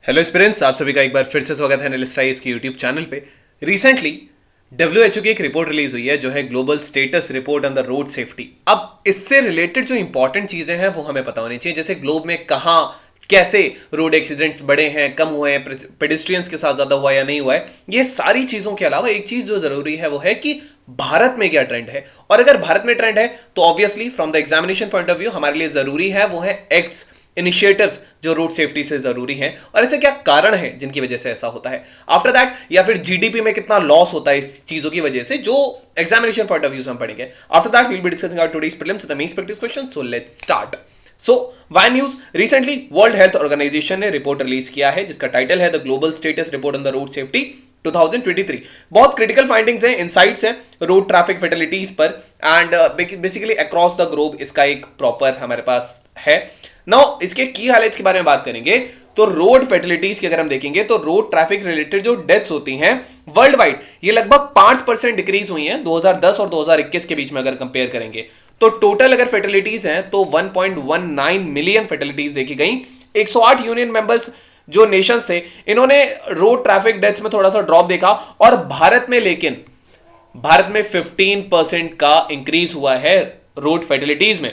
Hello students, आप सभी का एक बार फिर से स्वागत है एनालिस्ट आईएएस के यूट्यूब चैनल पे। रिसेंटली डब्ल्यूएचओ की एक रिपोर्ट रिलीज हुई है जो है global status report on the road safety. अब इससे रिलेटेड जो इंपॉर्टेंट चीजें हैं वो हमें पता होनी चाहिए, जैसे ग्लोब में कहाँ कैसे रोड एक्सीडेंट्स बढ़े हैं, कम हुए हैं, पेडिस्ट्रियंस के साथ ज्यादा हुआ या नहीं हुआ है। ये सारी चीजों के अलावा एक चीज जो जरूरी है वो है कि भारत में क्या ट्रेंड है, और अगर भारत में ट्रेंड है तो obviously from the examination point of view हमारे लिए जरूरी है वो है एक्ट्स, इनिशिएटिव्स जो रोड सेफ्टी से जरूरी हैं, और ऐसे क्या कारण हैं जिनकी वजह से ऐसा होता है। आफ्टर दैट या फिर जीडीपी में कितना लॉस होता है इस चीजों की वजह से, जो एग्जामिनेशन पॉइंट ऑफ व्यू से हम पढ़ेंगे। After that we will be discussing our today's prelims and the mains practice question. So let's start. So why news, recently World Health Organization ने रिपोर्ट रिलीज किया है जिसका टाइटल है the global status report on the road safety 2023। बहुत critical findings हैं, insights हैं road traffic fatalities पर, and basically across the globe इसका एक प्रॉपर हमारे पास है। नाउ इसके की हाइलाइट्स के बारे में बात करेंगे तो रोड फैटेलिटीज की अगर हम देखेंगे तो रोड ट्रैफिक रिलेटेड जो डेथ्स होती हैं वर्ल्ड वाइड ये लगभग 5% डिक्रीज हुई हैं 2010 और 2021 के बीच में अगर कंपेयर करेंगे तो टोटल अगर फैटेलिटीज हैं तो 1.19 मिलियन फैटेलिटीज देखी गई। 108 यूनियन मेंबर्स जो नेशंस थे इन्होंने रोड ट्रैफिक डेथ्स में थोड़ा सा ड्रॉप देखा, और भारत में 15% का इंक्रीज हुआ है रोड फैटेलिटीज में,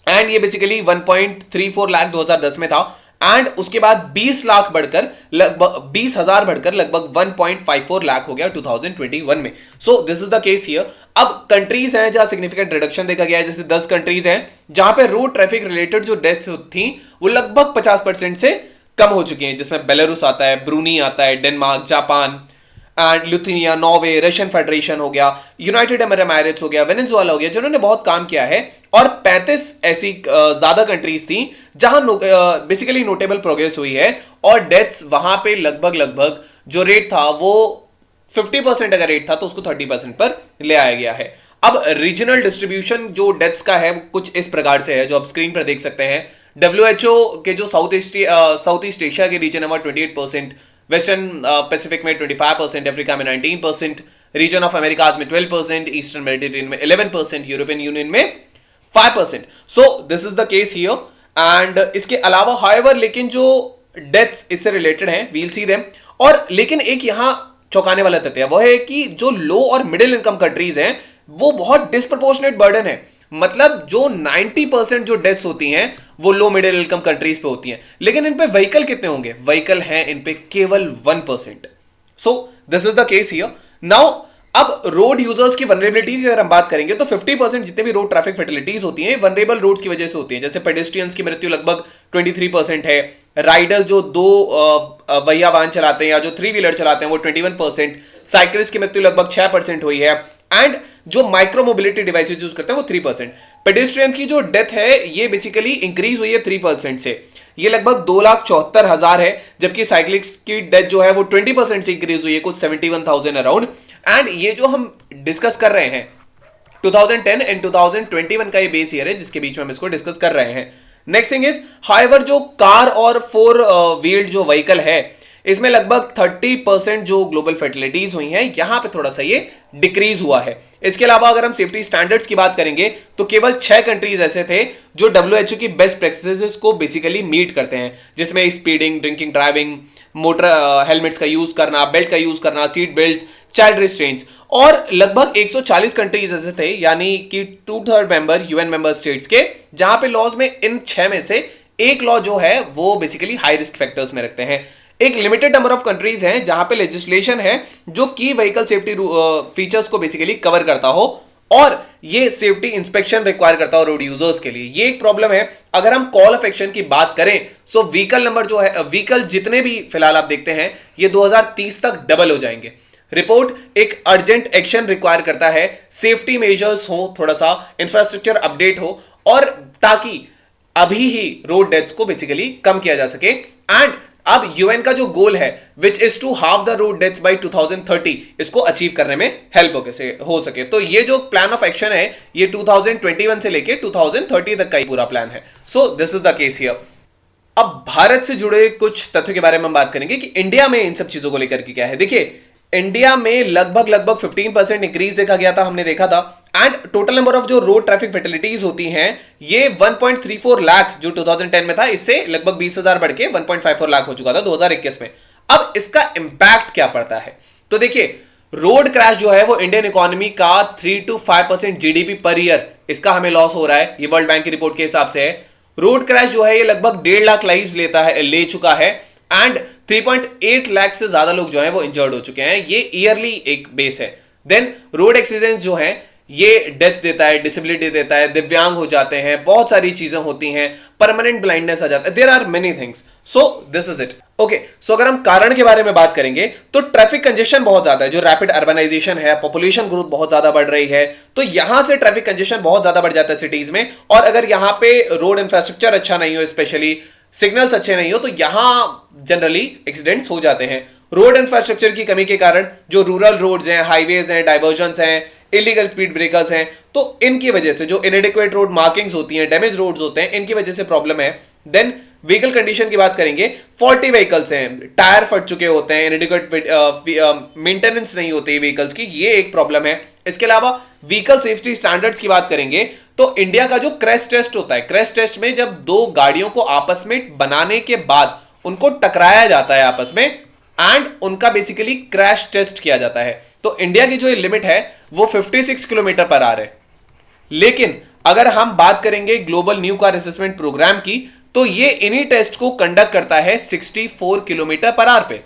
एंड ये बेसिकली 1.34 लाख 2010 में था, एंड उसके बाद 20 लाख बढ़कर लगभग 20,000 बढ़कर लगभग 1.54 लाख हो गया 2021 में। सो this is the case here. अब कंट्रीज हैं जहां सिग्निफिकेंट रिडक्शन देखा गया है, जैसे 10 कंट्रीज हैं जहां पे रोड ट्रैफिक रिलेटेड जो डेथ्स थी वो लगभग 50% से कम हो चुकी हैं, जिसमें बेलारूस आता है, ब्रूनी आता है, Denmark, Japan and Lithuania, Norway, Russian federation हो गया, यूनाइटेड अरब एमिरेट्स हो गया, वेनेजुएला हो गया, जिन्होंने बहुत काम किया है। और 35 ऐसी ज्यादा कंट्रीज थी जहां बेसिकली नोटेबल प्रोग्रेस हुई है, और डेथ्स वहां पे लगभग जो रेट था वो 50% अगर रेट था तो उसको 30% पर ले आया गया है। अब रीजनल डिस्ट्रीब्यूशन जो डेथ्स का है वो कुछ इस प्रकार से है जो आप स्क्रीन पर देख सकते हैं। डब्ल्यूएचओ के जो साउथ ईस्ट एशिया के रीजन है वहां 28%, वेस्टर्न पैसिफिक में 25%, अफ्रीका में 19%, रीजन ऑफ अमेरिकाज में 12%, ईस्टर्न मेडिटेरियन में 11%, यूरोपियन यूनियन में 5%। सो this is the case here. And इसके अलावा हाउएवर लेकिन जो डेथ्स इससे रिलेटेड हैं वील सी देम, और लेकिन एक यहां चौंकाने वाला तथ्य है वो है कि जो लो और मिडिल इनकम कंट्रीज हैं वो बहुत डिस्प्रपोर्शनेट बर्डन है। मतलब जो 90% जो डेथ्स होती हैं वो लो मिडिल इनकम कंट्रीज पे होती हैं, लेकिन इन पे व्हीकल कितने होंगे? व्हीकल हैं इन पे केवल 1%। सो this is the case here. Now अब रोड यूजर्स की वनरेबिलिटी की अगर हम बात करेंगे तो 50% जितने भी रोड ट्रैफिक फैटेलिटीज होती हैं वनरेबल रोड्स की वजह से होती हैं, जैसे पेडेस्ट्रियंस की मृत्यु लगभग 23% है, राइडर्स जो दो पहिया वाहन चलाते हैं या जो 3 व्हीलर चलाते हैं वो 21%, साइकिलिस्ट की मृत्यु लगभग 6% हुई है, एंड जो माइक्रो मोबिलिटी डिवाइसेस यूज करते हैं वो 3%। पेडेस्ट्रियन की जो डेथ है ये बेसिकली इंक्रीज हुई है 3% से, ये लगभग 2,74,000 है, जबकि साइक्लिस्ट की डेथ जो है वो 20% से इंक्रीज हुई है, कुछ 71,000 अराउंड। एंड ये जो हम डिस्कस कर रहे हैं 2010 एंड 2021 का ये बेस ईयर है जिसके बीच में हम इसको डिस्कस कर रहे हैं। नेक्स्ट थिंग इज हाउएवर जो कार और 4 व्हील्ड जो व्हीकल है इसमें लगभग 30% जो ग्लोबल फैटेलिटीज हुई हैं, यहां पे थोड़ा सा ये डिक्रीज हुआ है। इसके अलावा अगर हम सेफ्टी स्टैंडर्ड्स की बात करेंगे तो केवल 6 कंट्रीज ऐसे थे जो डब्ल्यूएचओ की बेस्ट प्रैक्टिसेस को बेसिकली मीट करते हैं, जिसमें speeding, drinking driving, motor helmets का यूज करना, बेल्ट का यूज करना, सीट बेल्ट, चाइल्ड रिस्ट्रेंट्स, और लगभग 140 कंट्रीज ऐसे थे यानी कि 2/3 मेंबर यूएन मेंबर स्टेट्स के, जहां पे लॉज में इन 6 में से एक लॉ जो है वो बेसिकली हाई रिस्क फैक्टर्स में रखते हैं। एक लिमिटेड नंबर ऑफ कंट्रीज हैं जहां पे लेजिस्लेशन है जो की व्हीकल सेफ्टी फीचर्स को बेसिकली कवर करता हो, और ये सेफ्टी इंस्पेक्शन रिक्वायर करता हो रोड यूजर्स के लिए। ये एक प्रॉब्लम है। अगर हम कॉल ऑफ एक्शन की बात करें सो व्हीकल नंबर जो है, व्हीकल जितने भी फिलहाल आप देखते हैं ये 2030 तक डबल हो जाएंगे। रिपोर्ट एक अर्जेंट एक्शन रिक्वायर करता है, सेफ्टी मेजर्स हो, थोड़ा सा इंफ्रास्ट्रक्चर अपडेट हो, और ताकि अभी ही रोड डेथ्स को बेसिकली कम किया जा सके। एंड अब यूएन का जो गोल है which is to half the road deaths by 2030, इसको अचीव करने में हेल्प हो सके। तो ये जो प्लान ऑफ एक्शन है ये 2021 से लेके 2030 तक का ही पूरा प्लान है। सो this is the case here. अब भारत से जुड़े कुछ तथ्यों के बारे में हम बात करेंगे कि इंडिया में इन सब चीजों को लेकर के क्या है। देखिए इंडिया में लगभग 15% इंक्रीज देखा गया था, हमने देखा था, एंड टोटल नंबर ऑफ जो रोड ट्रैफिक फैटेलिटीज होती हैं ये 1.34 लाख जो 2010 में था, इससे लगभग 20,000 बढ़ के 1.54 लाख हो चुका था 2021 में। अब इसका इंपैक्ट क्या पड़ता है? तो देखिए, रोड क्रैश जो है वो इंडियन इकोनॉमी का 3 to 5% जीडीपी पर ईयर इसका हमें लॉस हो रहा है, ये वर्ल्ड बैंक की रिपोर्ट के हिसाब से है। रोड क्रैश जो है ये लगभग 1.5 लाख लाइव्स ले चुका है एंड 3.8 लाख से ज्यादा लोग जो है वो इंजर्ड हो चुके हैं, ये ईयरली एक बेस है। देन रोड एक्सीडेंट्स जो है ये डेथ देता है, डिसेबिलिटी देता है, दिव्यांग हो जाते हैं, बहुत सारी चीजें होती हैं, परमानेंट ब्लाइंडनेस आ जाता है, there are many things. So this is it. Okay, so अगर हम कारण के बारे में बात करेंगे तो ट्रैफिक कंजेशन बहुत ज्यादा है, जो रैपिड अर्बनाइजेशन है, पॉपुलेशन ग्रोथ बहुत ज्यादा बढ़ रही है, तो यहां से ट्रैफिक कंजेशन बहुत ज्यादा बढ़ जाता है सिटीज में। और अगर यहां पे रोड इंफ्रास्ट्रक्चर अच्छा नहीं हो, स्पेशली सिग्नल्स अच्छे नहीं हो, तो यहां जनरली एक्सीडेंट्स हो जाते हैं। रोड इंफ्रास्ट्रक्चर की कमी के कारण जो रूरल रोड्स हैं, हाईवेज हैं, डाइवर्जन्स हैं, इलीगल स्पीड ब्रेकर्स हैं, तो इनकी वजह से जो इनएडिक्वेट रोड मार्किंग्स होती हैं, डैमेज रोड्स होते हैं, इनकी वजह से प्रॉब्लम है। देन व्हीकल कंडीशन की बात करेंगे, फॉल्टी व्हीकल्स हैं, टायर फट चुके होते हैं, इनएडिक्वेट मेंटेनेंस नहीं होती व्हीकल्स की, ये एक प्रॉब्लम है। इसके अलावा व्हीकल सेफ्टी स्टैंडर्ड्स की बात करेंगे तो इंडिया का जो क्रैश टेस्ट होता है, क्रैश टेस्ट में जब दो गाड़ियों को आपस में बनाने के बाद उनको टकराया जाता है आपस में एंड उनका बेसिकली क्रैश टेस्ट किया जाता है, तो इंडिया की जो लिमिट है वो 56 किलोमीटर पर आवर है। लेकिन अगर हम बात करेंगे global new car assessment programme की, तो ये इन्हीं टेस्ट को कंडक्ट करता है 64 किलोमीटर पर आवर पे।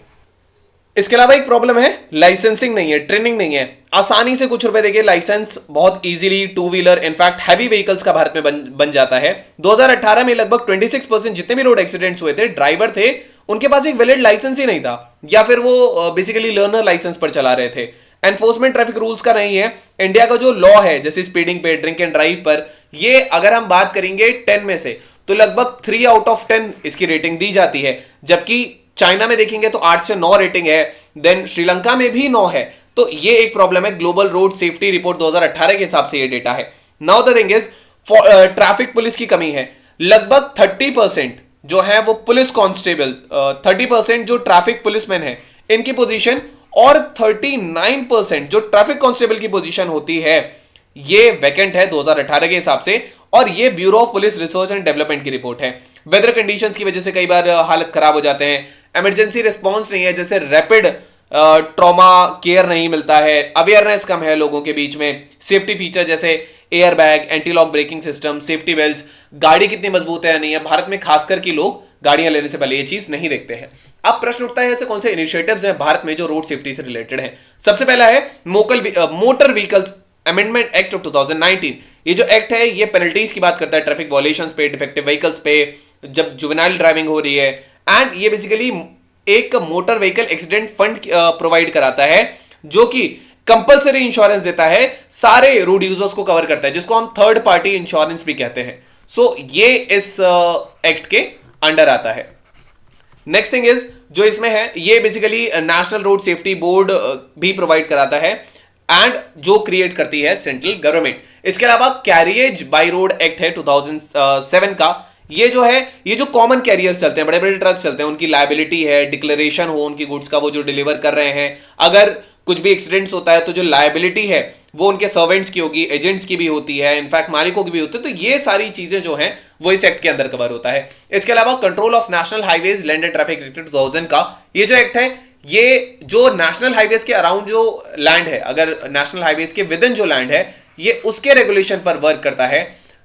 इसके अलावा एक प्रॉब्लम है, लाइसेंसिंग नहीं है, ट्रेनिंग नहीं है। आसानी से कुछ रुपए देके लाइसेंस बहुत easily two wheeler in fact heavy vehicles का भारत में बन जाता है। 2018 में लगभग 26% जितने भी रोड एक्सीडेंट्स हुए थे, ड्राइवर थे उनके पास एक वैलिड लाइसेंस ही नहीं था, या फिर वो बेसिकली लर्नर लाइसेंस पर चला रहे थे। एनफोर्समेंट ट्रैफिक रूल्स का नहीं है। इंडिया का जो लॉ है जैसे स्पीडिंग पे, ड्रिंक एंड ड्राइव पर, ये अगर हम बात करेंगे 10 में से तो लगभग 3 आउट ऑफ 10 इसकी रेटिंग दी जाती है, जबकि चाइना में देखेंगे तो 8 से 9 रेटिंग है, देन श्रीलंका में भी 9 है। तो ये एक प्रॉब्लम है। ग्लोबल रोड सेफ्टी रिपोर्ट 2018 के हिसाब से ये डेटा है। Now the thing is, traffic police की कमी है। लगभग 30% जो है वो पुलिस कांस्टेबल, 30% जो ट्रैफिक पुलिसमैन है इनकी पोजीशन, और 39% जो ट्रैफिक कांस्टेबल की पोजीशन होती है ये वैकेंट है 2018 के हिसाब से, और ये bureau of police research and development की रिपोर्ट है। वेदर कंडीशंस की वजह से कई बार हालत खराब हो जाते हैं, इमरजेंसी रिस्पांस नहीं है, जैसे रैपिड ट्रॉमा केयर नहीं मिलता है, अवेयरनेस कम है लोगों के बीच में, सेफ्टी फीचर जैसे air bag, anti lock braking system, safety belt, गाड़ी कितनी मजबूत है या नहीं है, भारत में खासकर की लोग गाड़ियां लेने से पहले ये चीज नहीं देखते हैं। अब प्रश्न उठता है ऐसे कौन से इनिशिएटिव्स हैं भारत में जो रोड सेफ्टी से रिलेटेड हैं। सबसे पहला है motor vehicles amendment act of 2019। ये जो एक्ट है ये पेनल्टीज की बात करता है ट्रैफिक वॉयलेशंस पे, डिफेक्टिव व्हीकल्स पे, जब जुवेनाइल ड्राइविंग हो रही है, एंड ये बेसिकली एक motor vehicle accident fund provide कराता है जो कि कंपलसरी इंश्योरेंस देता है, सारे रोड यूजर्स को कवर करता है, जिसको हम थर्ड पार्टी इंश्योरेंस भी कहते हैं। सो ये इस एक्ट के अंडर आता है। नेक्स्ट थिंग इज, जो इसमें है ये basically national road safety board भी प्रोवाइड कराता है एंड जो क्रिएट करती है सेंट्रल गवर्नमेंट। इसके अलावा कैरियज बाय रोड एक्ट है 2007 का। ये जो है, ये जो कॉमन कैरियर्स चलते हैं, बड़े बड़े ट्रक चलते हैं, उनकी लायबिलिटी है, डिक्लेरेशन हो उनकी गुड्स का, वो जो डिलीवर कर रहे हैं, अगर कुछ भी एक्सीडेंट्स होता है तो जो लायबिलिटी है वो उनके सर्वेंट्स की होगी, एजेंट्स की भी होती है, इनफैक्ट मालिकों की भी होती है। तो ये सारी चीजें जो हैं वो इस एक्ट के अंदर कवर होता है। इसके अलावा control of national highways land and traffic act 2000 का ये जो एक्ट है, ये जो नेशनल हाईवेज के अराउंड जो लैंड है, अगर नेशनल हाईवेज के विद इन जो लैंड है, ये उसके रेगुलेशन पर वर्क करता है।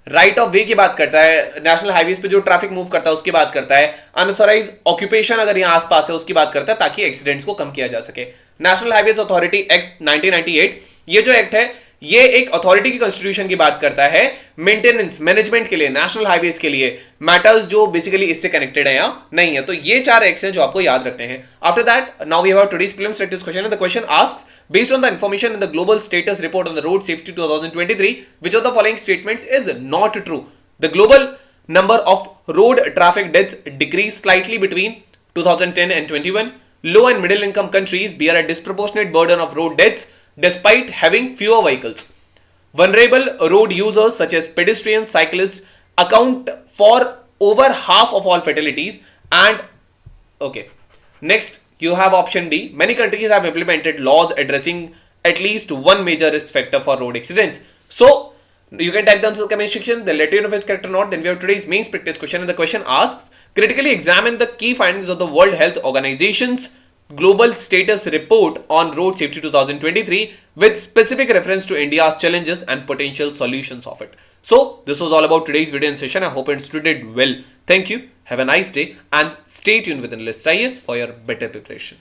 राइट ऑफ वे की बात करता है, नेशनल हाईवेज पे जो ट्रैफिक मूव करता है उसकी बात करता है, अनऑथराइज्ड ऑक्यूपेशन अगर यहां आसपास है उसकी बात करता है, ताकि एक्सीडेंट्स को कम किया जा सके। नेशनल हाईवेज अथॉरिटी एक्ट 1998, ये जो एक्ट है ये एक अथॉरिटी की कॉन्स्टिट्यूशन की बात करता है मेंटेनेंस मैनेजमेंट के लिए, नेशनल हाईवेज के लिए, मैटर्स जो बेसिकली इससे कनेक्टेड है या नहीं है। तो ये 4 एक्ट्स हैं जो आपको याद रखने हैं। After that now we have today's prelims practice question and the question asks, based on the information in the global status report on the road safety 2023, which of the following statements is not true? The global number of road traffic deaths decreased slightly between 2010 and 21. Low and middle income countries bear a disproportionate burden of road deaths despite having fewer vehicles. Vulnerable road users such as pedestrians, cyclists account for over half of all fatalities. And okay, next you have option D. Many countries have implemented laws addressing at least one major risk factor for road accidents. So you can type the answer in the comment section. They'll let you know if it's correct or not. Then we have today's main practice question, and the question asks: critically examine the key findings of the World Health Organization's Global Status Report on Road Safety 2023 with specific reference to India's challenges and potential solutions of it. So this was all about today's video and session. I hope you understood it well. Thank you. Have a nice day and stay tuned with Analyst IAS for your better preparation.